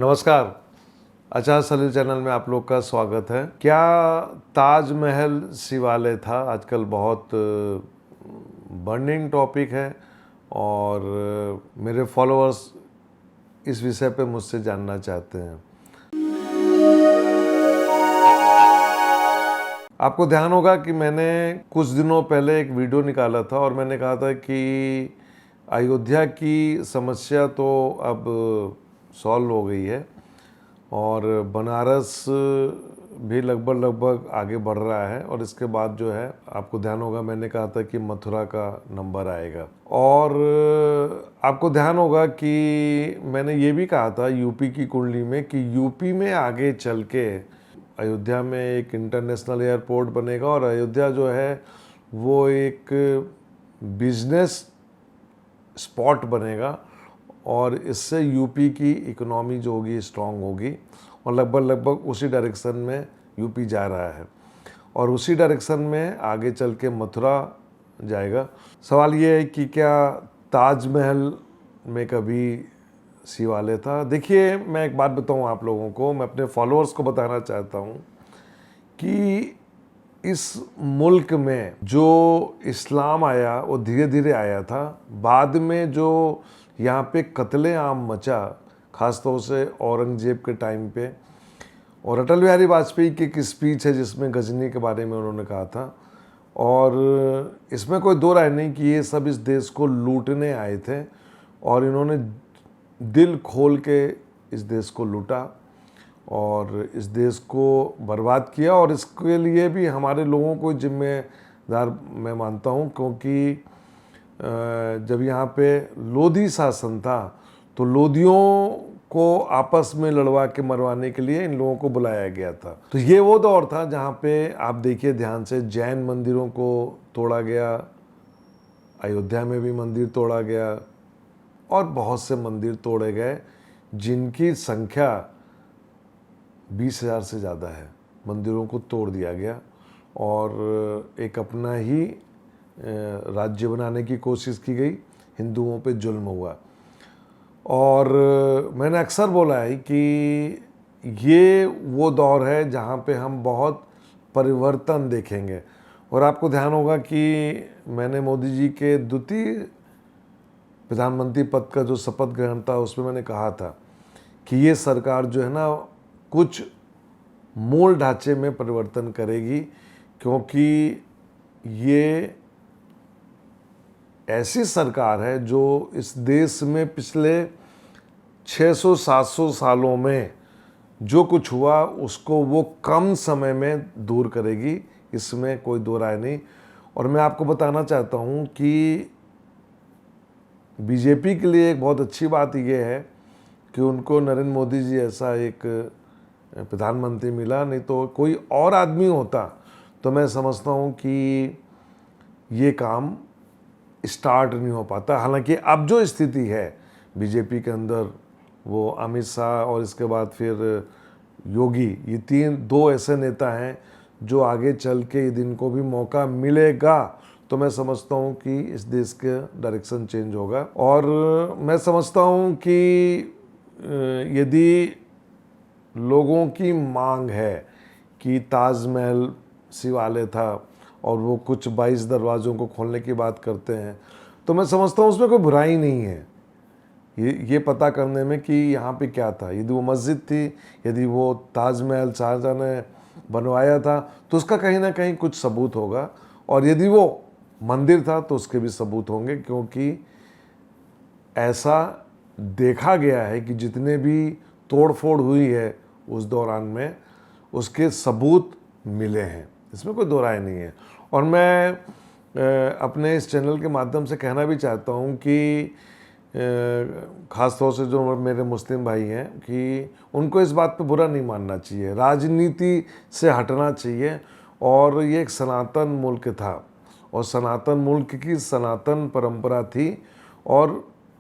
नमस्कार। आचार्य सलील चैनल में आप लोग का स्वागत है। क्या ताजमहल शिवालय था आजकल बहुत बर्निंग टॉपिक है और मेरे फॉलोअर्स इस विषय पे मुझसे जानना चाहते हैं। आपको ध्यान होगा कि मैंने कुछ दिनों पहले एक वीडियो निकाला था और मैंने कहा था कि अयोध्या की समस्या तो अब सॉल्व हो गई है और बनारस भी लगभग आगे बढ़ रहा है। और इसके बाद जो है आपको ध्यान होगा मैंने कहा था कि मथुरा का नंबर आएगा। और आपको ध्यान होगा कि मैंने ये भी कहा था यूपी की कुंडली में कि यूपी में आगे चल के अयोध्या में एक इंटरनेशनल एयरपोर्ट बनेगा और अयोध्या जो है वो एक बिजनेस स्पॉट बनेगा और इससे यूपी की इकोनॉमी जो होगी स्ट्रांग होगी और लगभग उसी डायरेक्शन में यूपी जा रहा है और उसी डायरेक्शन में आगे चल के मथुरा जाएगा। सवाल ये है कि क्या ताजमहल में कभी शिवालय था? देखिए, मैं एक बात बताऊं आप लोगों को, मैं अपने फॉलोअर्स को बताना चाहता हूं कि इस मुल्क में जो इस्लाम आया वो धीरे धीरे आया था। बाद में जो यहाँ पे कत्ले-आम मचा ख़ासतौर से औरंगजेब के टाइम पे, और अटल बिहारी वाजपेयी की एक स्पीच है जिसमें गजनी के बारे में उन्होंने कहा था और इसमें कोई दो राय नहीं कि ये सब इस देश को लूटने आए थे और इन्होंने दिल खोल के इस देश को लूटा और इस देश को बर्बाद किया। और इसके लिए भी हमारे लोगों को जिम्मेदार मैं मानता हूँ, क्योंकि जब यहाँ पे लोधी शासन था तो लोधियों को आपस में लड़वा के मरवाने के लिए इन लोगों को बुलाया गया था। तो ये वो दौर था जहाँ पे आप देखिए ध्यान से, जैन मंदिरों को तोड़ा गया, अयोध्या में भी मंदिर तोड़ा गया और बहुत से मंदिर तोड़े गए जिनकी संख्या 20,000 से ज़्यादा है। मंदिरों को तोड़ दिया गया और एक अपना ही राज्य बनाने की कोशिश की गई, हिंदुओं पे जुल्म हुआ। और मैंने अक्सर बोला है कि ये वो दौर है जहाँ पे हम बहुत परिवर्तन देखेंगे। और आपको ध्यान होगा कि मैंने मोदी जी के द्वितीय प्रधानमंत्री पद का जो शपथ ग्रहण था उसमें मैंने कहा था कि ये सरकार जो है ना कुछ मूल ढांचे में परिवर्तन करेगी, क्योंकि ये ऐसी सरकार है जो इस देश में पिछले 600-700 सालों में जो कुछ हुआ उसको वो कम समय में दूर करेगी, इसमें कोई दो राय नहीं। और मैं आपको बताना चाहता हूँ कि बीजेपी के लिए एक बहुत अच्छी बात ये है कि उनको नरेंद्र मोदी जी ऐसा एक प्रधानमंत्री मिला, नहीं तो कोई और आदमी होता तो मैं समझता हूँ कि ये काम स्टार्ट नहीं हो पाता। हालांकि अब जो स्थिति है बीजेपी के अंदर, वो अमित शाह और इसके बाद फिर योगी, ये दो ऐसे नेता हैं जो आगे चल के दिन को भी मौका मिलेगा तो मैं समझता हूँ कि इस देश के डायरेक्शन चेंज होगा। और मैं समझता हूँ कि यदि लोगों की मांग है कि ताजमहल शिवालय था और वो कुछ 22 दरवाज़ों को खोलने की बात करते हैं, तो मैं समझता हूँ उसमें कोई बुराई नहीं है ये पता करने में कि यहाँ पे क्या था। यदि वो मस्जिद थी, यदि वो ताजमहल शाहजहां ने बनवाया था तो उसका कहीं ना कहीं कुछ सबूत होगा, और यदि वो मंदिर था तो उसके भी सबूत होंगे, क्योंकि ऐसा देखा गया है कि जितने भी तोड़फोड़ हुई है उस दौरान में उसके सबूत मिले हैं, इसमें कोई दो राय नहीं है। और मैं अपने इस चैनल के माध्यम से कहना भी चाहता हूँ कि ख़ास तौर से जो मेरे मुस्लिम भाई हैं कि उनको इस बात पे बुरा नहीं मानना चाहिए, राजनीति से हटना चाहिए। और ये एक सनातन मुल्क था और सनातन मुल्क की सनातन परंपरा थी और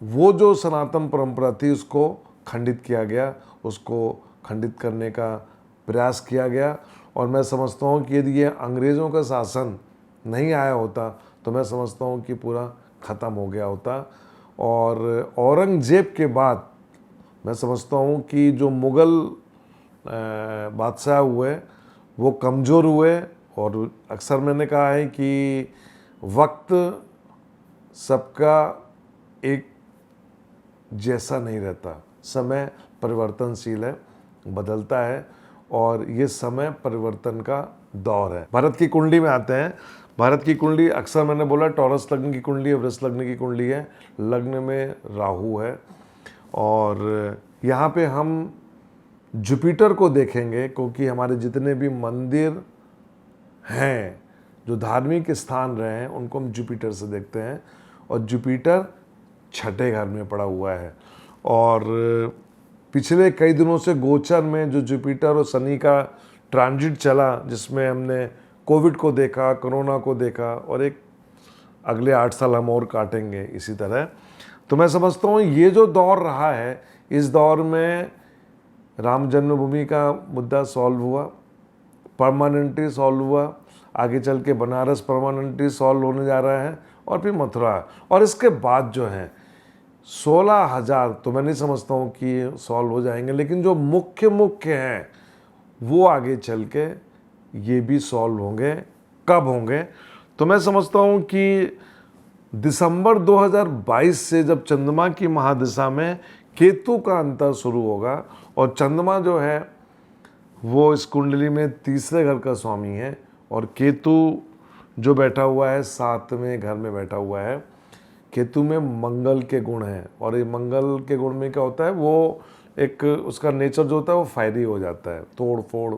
वो जो सनातन परंपरा थी उसको खंडित किया गया, उसको खंडित करने का प्रयास किया गया। और मैं समझता हूँ कि यदि ये अंग्रेज़ों का शासन नहीं आया होता तो मैं समझता हूँ कि पूरा ख़त्म हो गया होता। और औरंगजेब के बाद मैं समझता हूँ कि जो मुग़ल बादशाह हुए वो कमज़ोर हुए, और अक्सर मैंने कहा है कि वक्त सबका एक जैसा नहीं रहता, समय परिवर्तनशील है, बदलता है, और ये समय परिवर्तन का दौर है। भारत की कुंडली में आते हैं। भारत की कुंडली अक्सर मैंने बोला टॉरस लग्न की कुंडली है, वृष लग्न की कुंडली है, लग्न में राहु है, और यहाँ पे हम जुपिटर को देखेंगे क्योंकि हमारे जितने भी मंदिर हैं, जो धार्मिक स्थान रहे हैं, उनको हम जुपिटर से देखते हैं, और जुपिटर छठे घर में पड़ा हुआ है। और पिछले कई दिनों से गोचर में जो जुपिटर और शनि का ट्रांजिट चला, जिसमें हमने कोविड को देखा, कोरोना को देखा, और एक अगले 8 साल हम और काटेंगे इसी तरह। तो मैं समझता हूँ ये जो दौर रहा है, इस दौर में राम जन्मभूमि का मुद्दा सॉल्व हुआ, परमानेंटली सॉल्व हुआ, आगे चल के बनारस परमानेंटली सॉल्व होने जा रहा है, और फिर मथुरा, और इसके बाद जो है 16,000 तो मैं नहीं समझता हूँ कि सॉल्व हो जाएंगे, लेकिन जो मुख्य हैं वो आगे चल के ये भी सॉल्व होंगे। कब होंगे? तो मैं समझता हूँ कि दिसंबर 2022 से जब चंद्रमा की महादशा में केतु का अंतर शुरू होगा, और चंद्रमा जो है वो इस कुंडली में तीसरे घर का स्वामी है, और केतु जो बैठा हुआ है 7वें घर में बैठा हुआ है। केतु में मंगल के गुण हैं, और ये मंगल के गुण में क्या होता है, वो एक उसका नेचर जो होता है वो फायरी हो जाता है, तोड़ फोड़।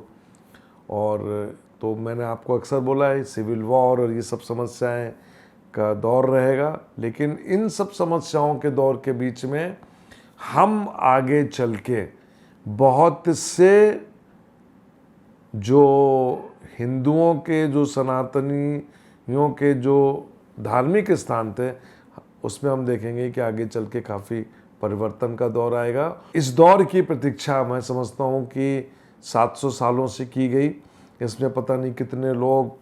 और तो मैंने आपको अक्सर बोला है सिविल वॉर और ये सब समस्याएं का दौर रहेगा, लेकिन इन सब समस्याओं के दौर के बीच में हम आगे चल के बहुत से जो हिंदुओं के, जो सनातनियों के जो धार्मिक स्थान थे, उसमें हम देखेंगे कि आगे चल के काफ़ी परिवर्तन का दौर आएगा। इस दौर की प्रतीक्षा मैं समझता हूँ कि 700 सालों से की गई। इसमें पता नहीं कितने लोग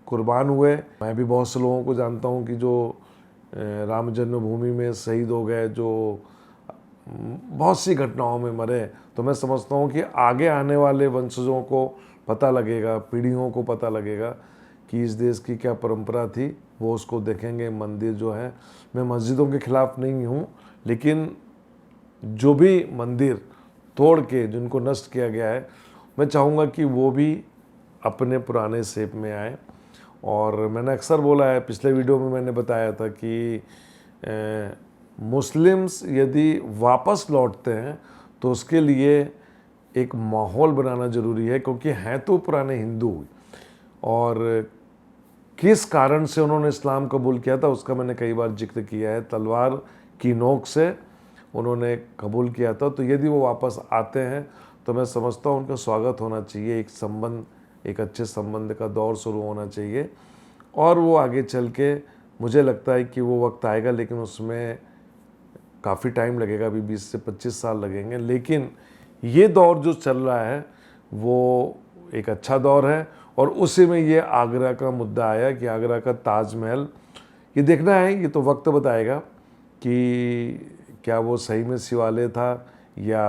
कुर्बान हुए। मैं भी बहुत से लोगों को जानता हूँ कि जो राम जन्मभूमि में शहीद हो गए, जो बहुत सी घटनाओं में मरे। तो मैं समझता हूँ कि आगे आने वाले वंशजों को पता लगेगा, पीढ़ियों को पता लगेगा कि इस देश की क्या परंपरा थी, वो उसको देखेंगे। मंदिर जो है, मैं मस्जिदों के खिलाफ नहीं हूँ, लेकिन जो भी मंदिर तोड़ के जिनको नष्ट किया गया है, मैं चाहूँगा कि वो भी अपने पुराने शेप में आए। और मैंने अक्सर बोला है, पिछले वीडियो में मैंने बताया था कि मुस्लिम्स यदि वापस लौटते हैं तो उसके लिए एक माहौल बनाना ज़रूरी है, क्योंकि हैं तो पुराने हिंदू, और किस कारण से उन्होंने इस्लाम कबूल किया था उसका मैंने कई बार जिक्र किया है। तलवार की नोक से उन्होंने कबूल किया था। तो यदि वो वापस आते हैं तो मैं समझता हूँ उनका स्वागत होना चाहिए, एक संबंध, एक अच्छे संबंध का दौर शुरू होना चाहिए, और वो आगे चल के मुझे लगता है कि वो वक्त आएगा, लेकिन उसमें काफ़ी टाइम लगेगा, अभी 20 से 25 साल लगेंगे। लेकिन ये दौर जो चल रहा है वो एक अच्छा दौर है, और उसी में ये आगरा का मुद्दा आया कि आगरा का ताजमहल, ये देखना है, ये तो वक्त बताएगा कि क्या वो सही में शिवालय था या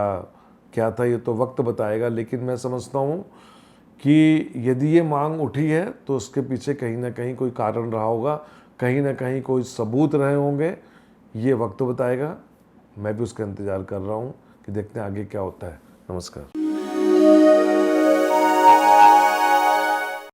क्या था, ये तो वक्त बताएगा। लेकिन मैं समझता हूँ कि यदि ये मांग उठी है तो उसके पीछे कहीं ना कहीं कोई कारण रहा होगा, कहीं ना कहीं कोई सबूत रहे होंगे, ये वक्त बताएगा। मैं भी उसका इंतज़ार कर रहा हूँ कि देखते हैं आगे क्या होता है। नमस्कार।